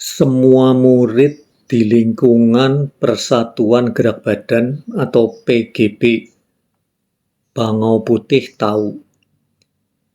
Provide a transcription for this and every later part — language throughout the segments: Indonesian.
Semua murid di lingkungan Persatuan Gerak Badan atau PGB Bangau Putih tahu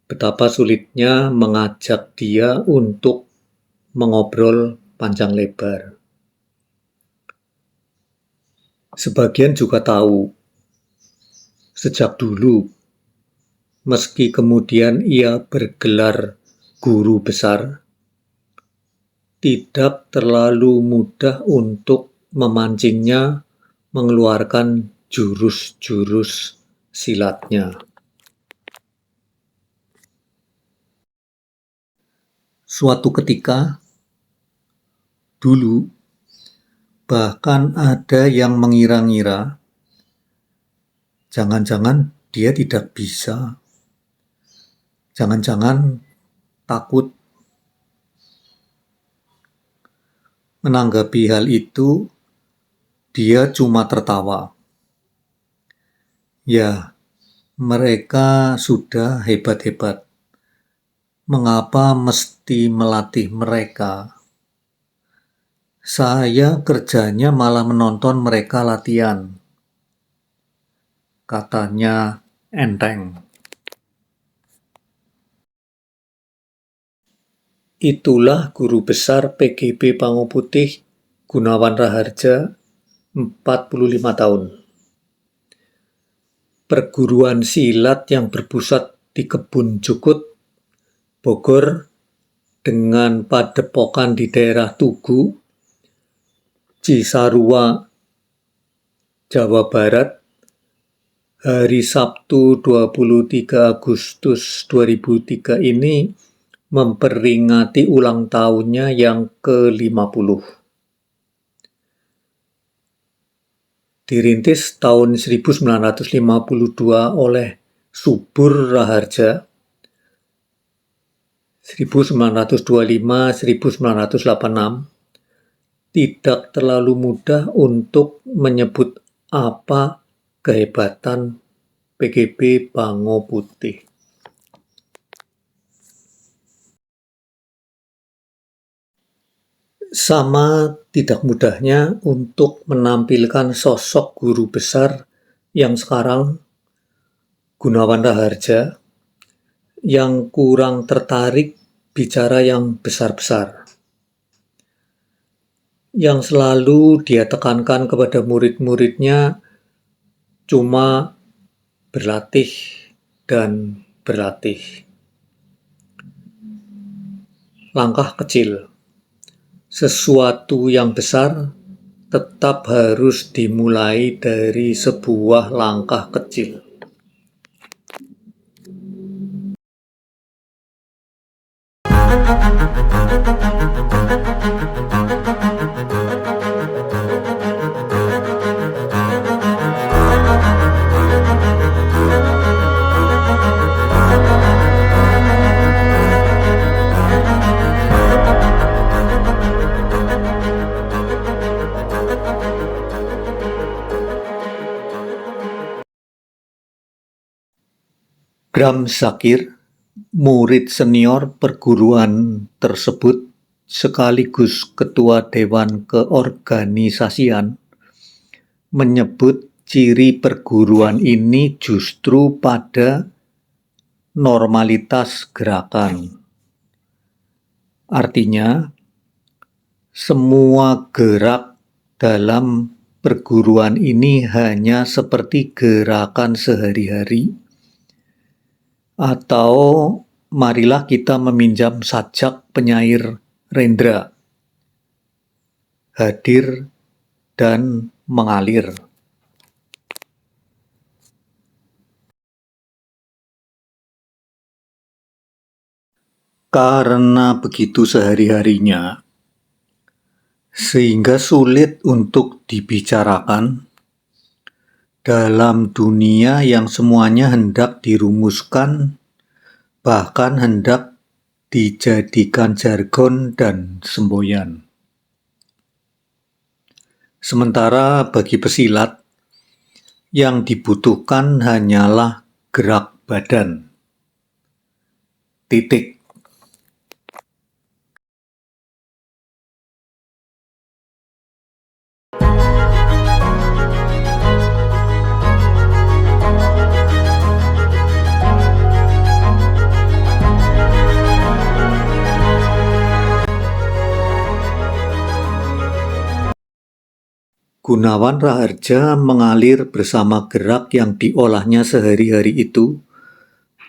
betapa sulitnya mengajak dia untuk mengobrol panjang lebar. Sebagian juga tahu sejak dulu, meski kemudian ia bergelar guru besar, tidak terlalu mudah untuk memancingnya mengeluarkan jurus-jurus silatnya. Suatu ketika, dulu, bahkan ada yang mengira-ngira, jangan-jangan dia tidak bisa, jangan-jangan takut. Menanggapi hal itu, dia cuma tertawa. Ya, mereka sudah hebat-hebat. Mengapa mesti melatih mereka? Saya kerjanya malah menonton mereka latihan. Katanya enteng. Itulah guru besar PGB Bangau Putih, Gunawan Raharja, 45 tahun. Perguruan silat yang berpusat di Kebun Jukut, Bogor, dengan padepokan di daerah Tugu, Cisarua, Jawa Barat, hari Sabtu 23 Agustus 2003 ini memperingati ulang tahunnya yang ke-50. Dirintis tahun 1952 oleh Subur Raharja, 1925-1986, tidak terlalu mudah untuk menyebut apa kehebatan PGB Bangau Putih. Sama tidak mudahnya untuk menampilkan sosok guru besar yang sekarang, Gunawan Raharja, yang kurang tertarik bicara yang besar-besar. Yang selalu dia tekankan kepada murid-muridnya cuma berlatih dan berlatih. Langkah kecil. Sesuatu yang besar tetap harus dimulai dari sebuah langkah kecil. Bram Zakir, murid senior perguruan tersebut sekaligus ketua Dewan Keorganisasian, menyebut ciri perguruan ini justru pada normalitas gerakan. Artinya, semua gerak dalam perguruan ini hanya seperti gerakan sehari-hari, atau marilah kita meminjam sajak penyair Rendra, hadir dan mengalir. Karena begitu sehari-harinya, sehingga sulit untuk dibicarakan dalam dunia yang semuanya hendak dirumuskan, bahkan hendak dijadikan jargon dan semboyan. Sementara bagi pesilat, yang dibutuhkan hanyalah gerak badan. Titik. Gunawan Raharja mengalir bersama gerak yang diolahnya sehari-hari itu,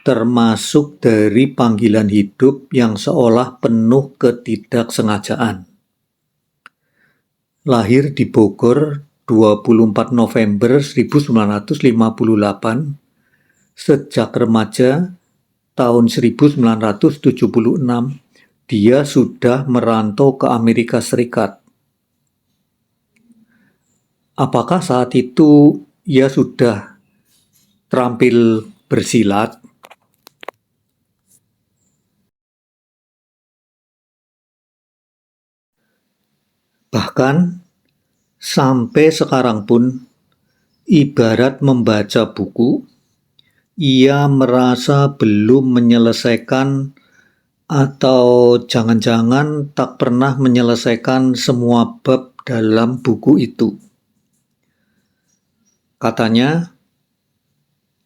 termasuk dari panggilan hidup yang seolah penuh ketidaksengajaan. Lahir di Bogor 24 November 1958, sejak remaja tahun 1976, dia sudah merantau ke Amerika Serikat. Apakah saat itu ia sudah terampil bersilat? Bahkan sampai sekarang pun, ibarat membaca buku, ia merasa belum menyelesaikan atau jangan-jangan tak pernah menyelesaikan semua bab dalam buku itu. Katanya,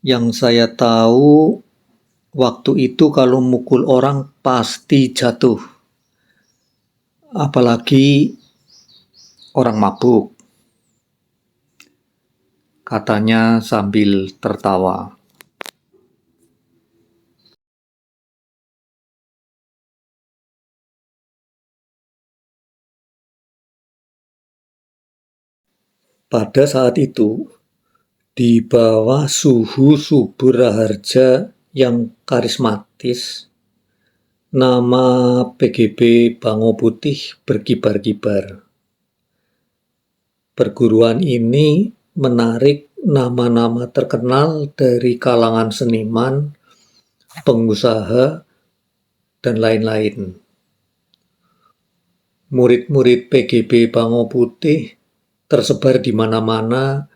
yang saya tahu waktu itu kalau mukul orang pasti jatuh. Apalagi orang mabuk, katanya sambil tertawa. Pada saat itu, di bawah suhu Subur Raharja yang karismatis, nama PGB Bango Putih berkibar-kibar. Perguruan ini menarik nama-nama terkenal dari kalangan seniman, pengusaha, dan lain-lain. Murid-murid PGB Bango Putih tersebar di mana-mana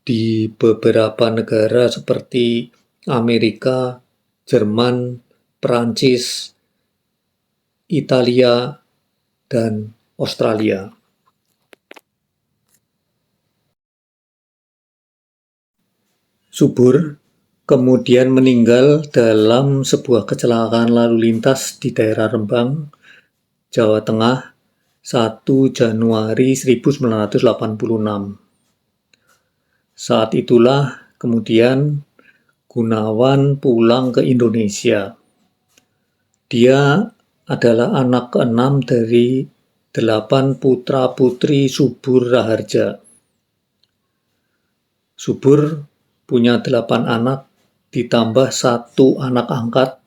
di beberapa negara seperti Amerika, Jerman, Perancis, Italia, dan Australia. Subur kemudian meninggal dalam sebuah kecelakaan lalu lintas di daerah Rembang, Jawa Tengah, 1 Januari 1986. Saat itulah kemudian Gunawan pulang ke Indonesia. Dia adalah anak ke-6 dari 8 putra-putri Subur Raharja. Subur punya 8 anak, ditambah 1 anak angkat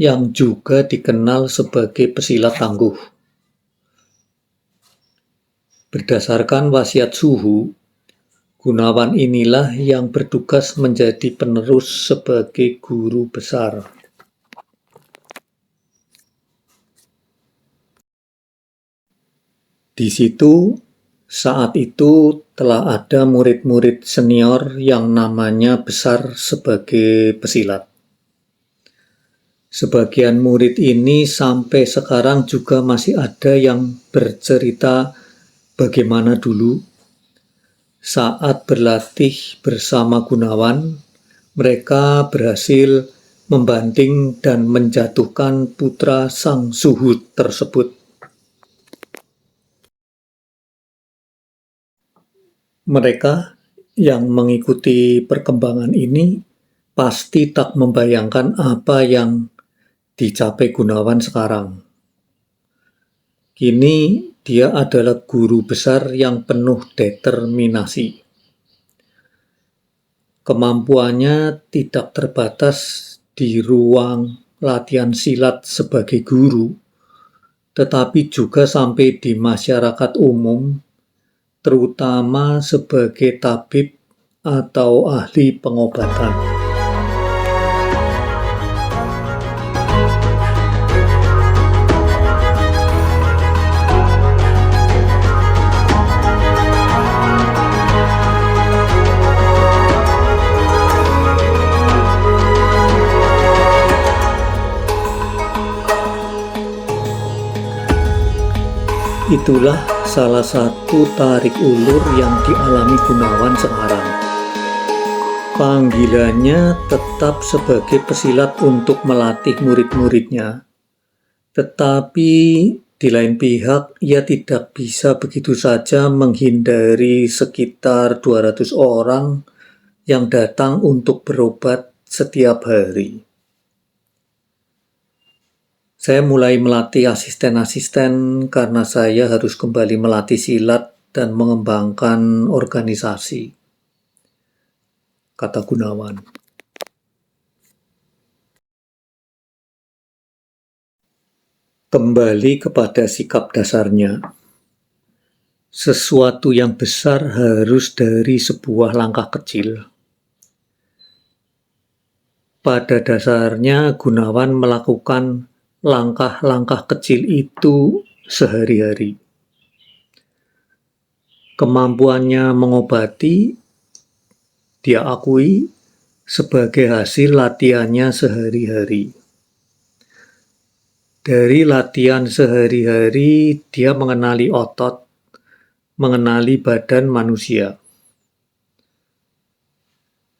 yang juga dikenal sebagai pesilat tangguh. Berdasarkan wasiat Suhu, Gunawan inilah yang bertugas menjadi penerus sebagai guru besar. Di situ, saat itu telah ada murid-murid senior yang namanya besar sebagai pesilat. Sebagian murid ini sampai sekarang juga masih ada yang bercerita bagaimana dulu saat berlatih bersama Gunawan, mereka berhasil membanting dan menjatuhkan putra sang Suhu tersebut. Mereka yang mengikuti perkembangan ini pasti tak membayangkan apa yang dicapai Gunawan sekarang. Kini dia adalah guru besar yang penuh determinasi. Kemampuannya tidak terbatas di ruang latihan silat sebagai guru, tetapi juga sampai di masyarakat umum, terutama sebagai tabib atau ahli pengobatan. Itulah salah satu tarik ulur yang dialami Gunawan sekarang. Panggilannya tetap sebagai pesilat untuk melatih murid-muridnya, tetapi Di lain pihak, ia tidak bisa begitu saja menghindari sekitar 200 orang yang datang untuk berobat setiap hari. Saya mulai melatih asisten-asisten karena saya harus kembali melatih silat dan mengembangkan organisasi, kata Gunawan. Kembali kepada sikap dasarnya. Sesuatu yang besar harus dari sebuah langkah kecil. Pada dasarnya, Gunawan melakukan langkah-langkah kecil itu sehari-hari. Kemampuannya mengobati, dia akui, sebagai hasil latihannya sehari-hari. Dari latihan sehari-hari, dia mengenali otot, mengenali badan manusia.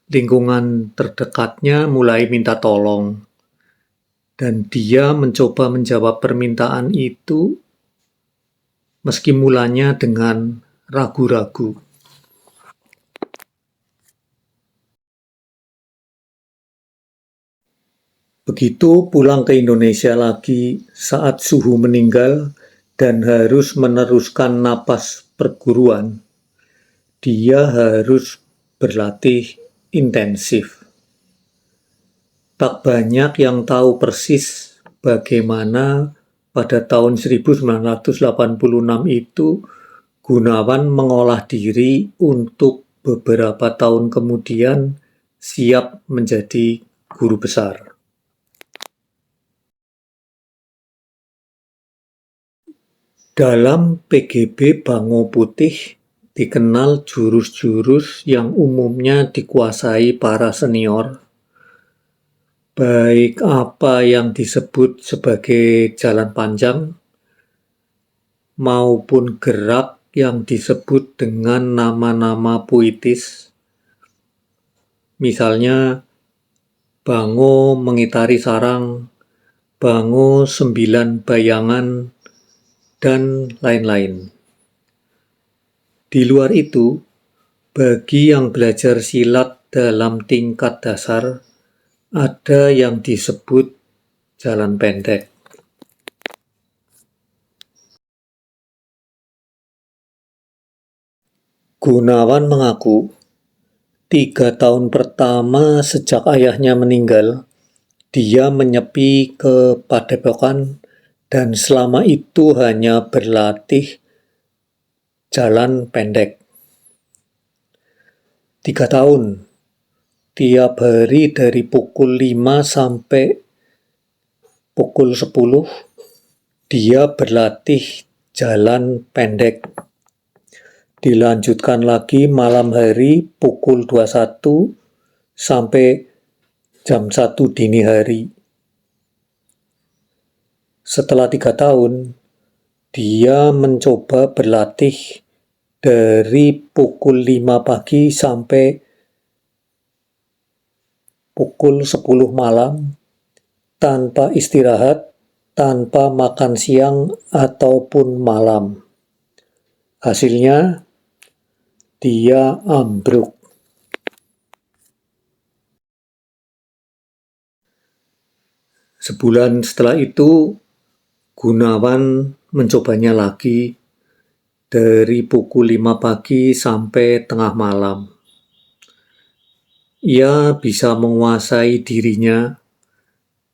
Lingkungan terdekatnya mulai minta tolong, dan dia mencoba menjawab permintaan itu meski mulanya dengan ragu-ragu. Begitu pulang ke Indonesia lagi saat Suhu meninggal dan harus meneruskan napas perguruan, dia harus berlatih intensif. Tak banyak yang tahu persis bagaimana pada tahun 1986 itu Gunawan mengolah diri untuk beberapa tahun kemudian siap menjadi guru besar. Dalam PGB Bango Putih dikenal jurus-jurus yang umumnya dikuasai para senior, baik apa yang disebut sebagai jalan panjang maupun gerak yang disebut dengan nama-nama puitis. Misalnya, Bango mengitari sarang, Bango 9 bayangan, dan lain-lain. Di luar itu, bagi yang belajar silat dalam tingkat dasar, ada yang disebut jalan pendek. Gunawan mengaku, 3 tahun pertama sejak ayahnya meninggal, dia menyepi ke padepokan dan selama itu hanya berlatih jalan pendek. 3 tahun, tiap hari dari pukul 5 sampai pukul 10, dia berlatih jalan pendek. Dilanjutkan lagi malam hari pukul 21 sampai jam 1 dini hari. Setelah 3 tahun, dia mencoba berlatih dari pukul 5 pagi sampai pukul 10 malam, tanpa istirahat, tanpa makan siang ataupun malam. Hasilnya, dia ambruk. Sebulan setelah itu, Gunawan mencobanya lagi dari pukul 5 pagi sampai tengah malam. Ia bisa menguasai dirinya,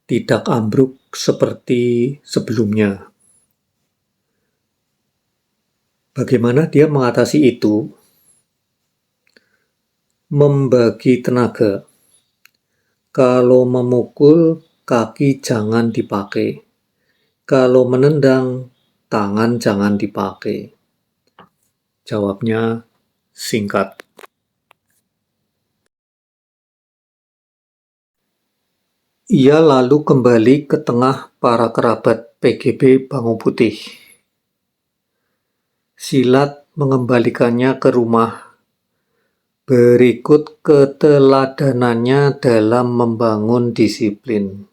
tidak ambruk seperti sebelumnya. Bagaimana dia mengatasi itu? Membagi tenaga. Kalau memukul, kaki jangan dipakai. Kalau menendang, tangan jangan dipakai. Jawabnya singkat. Ia lalu kembali ke tengah para kerabat PGB Bango Putih. Silat mengembalikannya ke rumah. Berikut keteladanannya dalam membangun disiplin.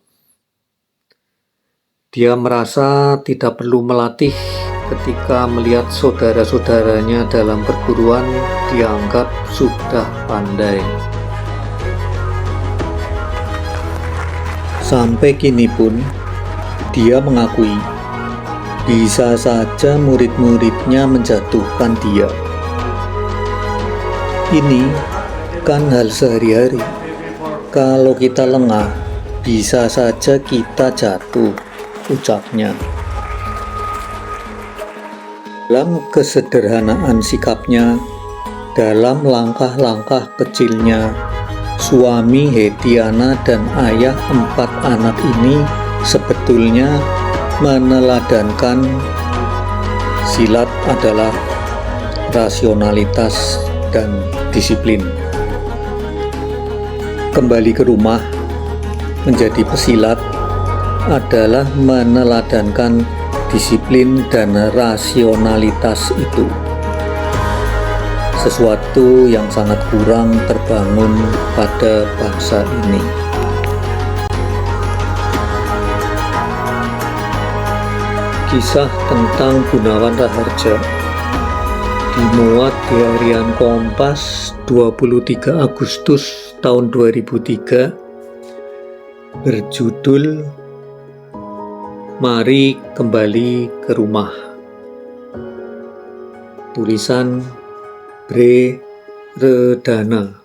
Dia merasa tidak perlu melatih ketika melihat saudara-saudaranya dalam perguruan dianggap sudah pandai. Sampai kini pun, dia mengakui bisa saja murid-muridnya menjatuhkan dia. Ini kan hal sehari-hari. Kalau kita lengah, bisa saja kita jatuh, ucapnya. Dalam kesederhanaan sikapnya, dalam langkah-langkah kecilnya, suami Hetiana dan ayah 4 anak ini sebetulnya meneladankan silat adalah rasionalitas dan disiplin. Kembali ke rumah, menjadi pesilat adalah meneladankan disiplin dan rasionalitas itu. Sesuatu yang sangat kurang terbangun pada bangsa ini. Kisah tentang Gunawan Raharja dimuat di Harian Kompas 23 Agustus tahun 2003 berjudul Mari Kembali ke Rumah. Tulisan Bre Redana.